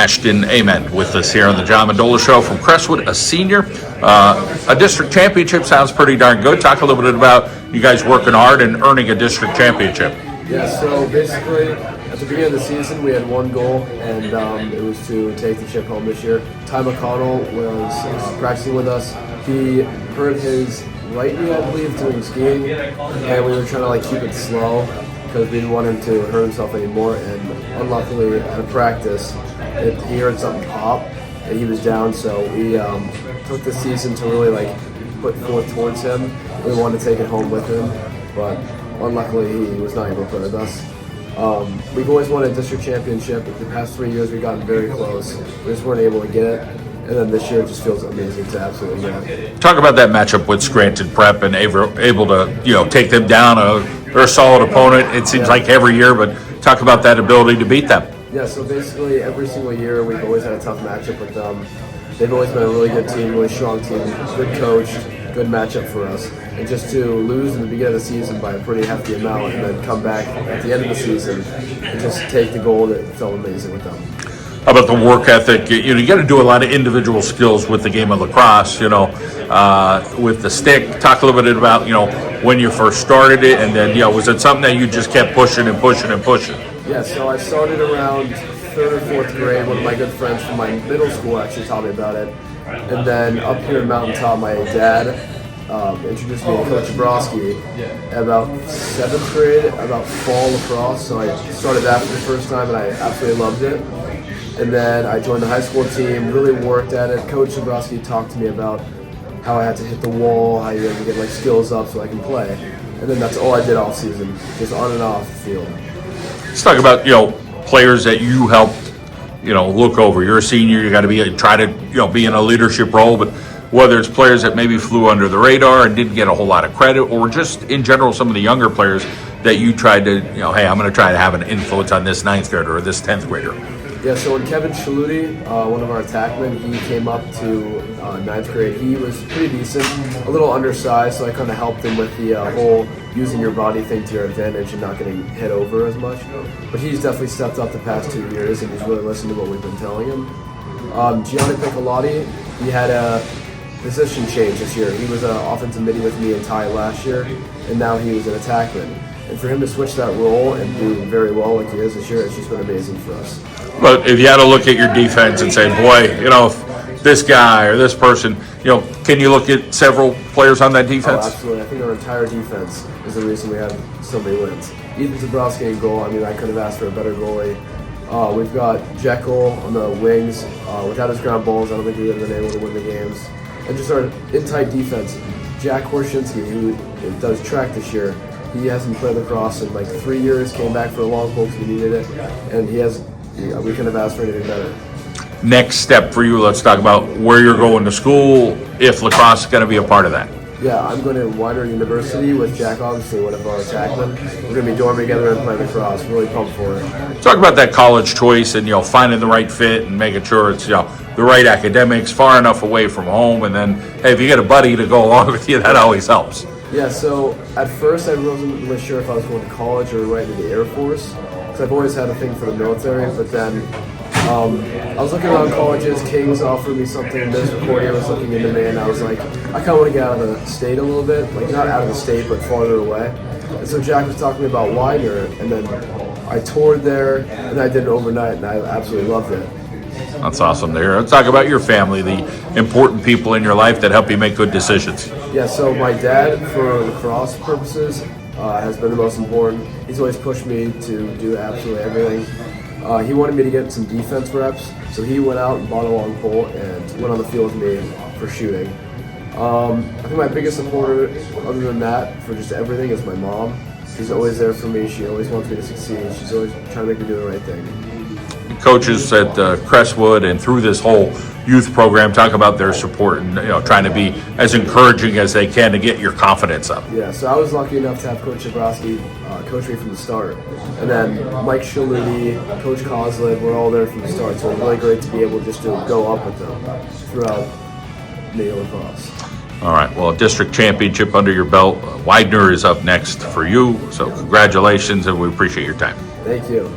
Ashton Amen with us here on the John Mendola Show from Crestwood, a senior. A district championship sounds pretty darn good. Talk a little bit about you guys working hard and earning a district championship. Yeah, so basically, at the beginning of the season, we had one goal, and it was to take the chip home this year. Ty McConnell was practicing with us. He hurt his right knee, I believe, doing skiing, and we were trying to keep it slow because we didn't want him to hurt himself anymore. And unluckily, at a practice, he heard something pop, and he was down. So we took the season to really put forth towards him. We wanted to take it home with him, but unluckily, he was not able to play with us. We've always wanted a district championship. The past 3 years, we've gotten very close. We just weren't able to get it. And then this year, it just feels amazing to absolutely get it. Talk about that matchup with Scranton Prep and able to take them down. They're a solid opponent. It seems like every year, but talk about that ability to beat them. Yeah, so basically every single year, we've always had a tough matchup with them. They've always been a really good team, really strong team, good coach, good matchup for us. And just to lose in the beginning of the season by a pretty hefty amount and then come back at the end of the season and just take the goal, that felt amazing with them. How about the work ethic? You got to do a lot of individual skills with the game of lacrosse, with the stick. Talk a little bit about, when you first started it, and then, was it something that you just kept pushing and pushing and pushing? Yeah, so I started around 3rd or 4th grade. One of my good friends from my middle school actually taught me about it. And then up here in Mountaintop, my dad introduced me to Coach Jabrowski at about 7th grade, about fall lacrosse. So I started that for the first time, and I absolutely loved it. And then I joined the high school team, really worked at it. Coach Jabrowski talked to me about how I had to hit the wall, how you had to get skills up so I can play. And then that's all I did all season, just on and off the field. Let's talk about, players that you helped, look over. You're a senior, you got to try to, be in a leadership role, but whether it's players that maybe flew under the radar and didn't get a whole lot of credit, or just in general, some of the younger players that you tried to, hey, I'm going to try to have an influence on this 9th grader or this 10th grader. Yeah, so when Kevin Shaluti, one of our attackmen, he came up to 9th grade, he was pretty decent, a little undersized, so I kind of helped him with the whole using your body thing to your advantage and not getting hit over as much. But he's definitely stepped up the past 2 years, and he's really listened to what we've been telling him. Gianni Piccolotti, he had a position change this year. He was an offensive midi with me and Ty last year, and now he was an attackman. And for him to switch that role and do very well like he is this year, it's just been amazing for us. But if you had to look at your defense and say, boy, if this guy or this person, can you look at several players on that defense? Oh, absolutely. I think our entire defense is the reason we have so many wins. Ethan Zabrowski in goal. I could have asked for a better goalie. We've got Jekyll on the wings. Without his ground balls, I don't think we would have been able to win the games. And just our in-tight defense. Jack Horshinsky, who does track this year, he hasn't played lacrosse in 3 years, came back for a long pull because we needed it, and we couldn't have asked for anything better. Next step for you, let's talk about where you're going to school, if lacrosse is going to be a part of that. Yeah, I'm going to Widener University with Jack, obviously, one of our attackmen. We're going to be dorming together and playing lacrosse. Really pumped for it. Talk about that college choice and, finding the right fit and making sure it's, the right academics, far enough away from home, and then, hey, if you get a buddy to go along with you, that always helps. Yeah, so at first I wasn't really sure if I was going to college or right into the Air Force, because I've always had a thing for the military, but then I was looking around colleges. Kings offered me something, Misericordia was looking into me, and I was like, I kind of want to get out of the state a little bit, not out of the state, but farther away. And so Jack was talking to me about Widener, and then I toured there, and I did it overnight, and I absolutely loved it. That's awesome to hear. Let's talk about your family, the important people in your life that help you make good decisions. Yeah, so my dad, for lacrosse purposes, has been the most important. He's always pushed me to do absolutely everything. He wanted me to get some defense reps, so he went out and bought a long pole and went on the field with me for shooting. I think my biggest supporter, other than that, for just everything, is my mom. She's always there for me. She always wants me to succeed. She's always trying to make me do the right thing. Coaches at Crestwood and through this whole youth program talk about their support and trying to be as encouraging as they can to get your confidence up. Yeah, so I was lucky enough to have Coach Jabrowski coach me from the start, and then Mike Shaluti, Coach Coslin, we're all there from the start. So it's really great to be able just to go up with them throughout the lacrosse. All right, well, a district championship under your belt. Widener is up next for you, so congratulations, and we appreciate your time. Thank you.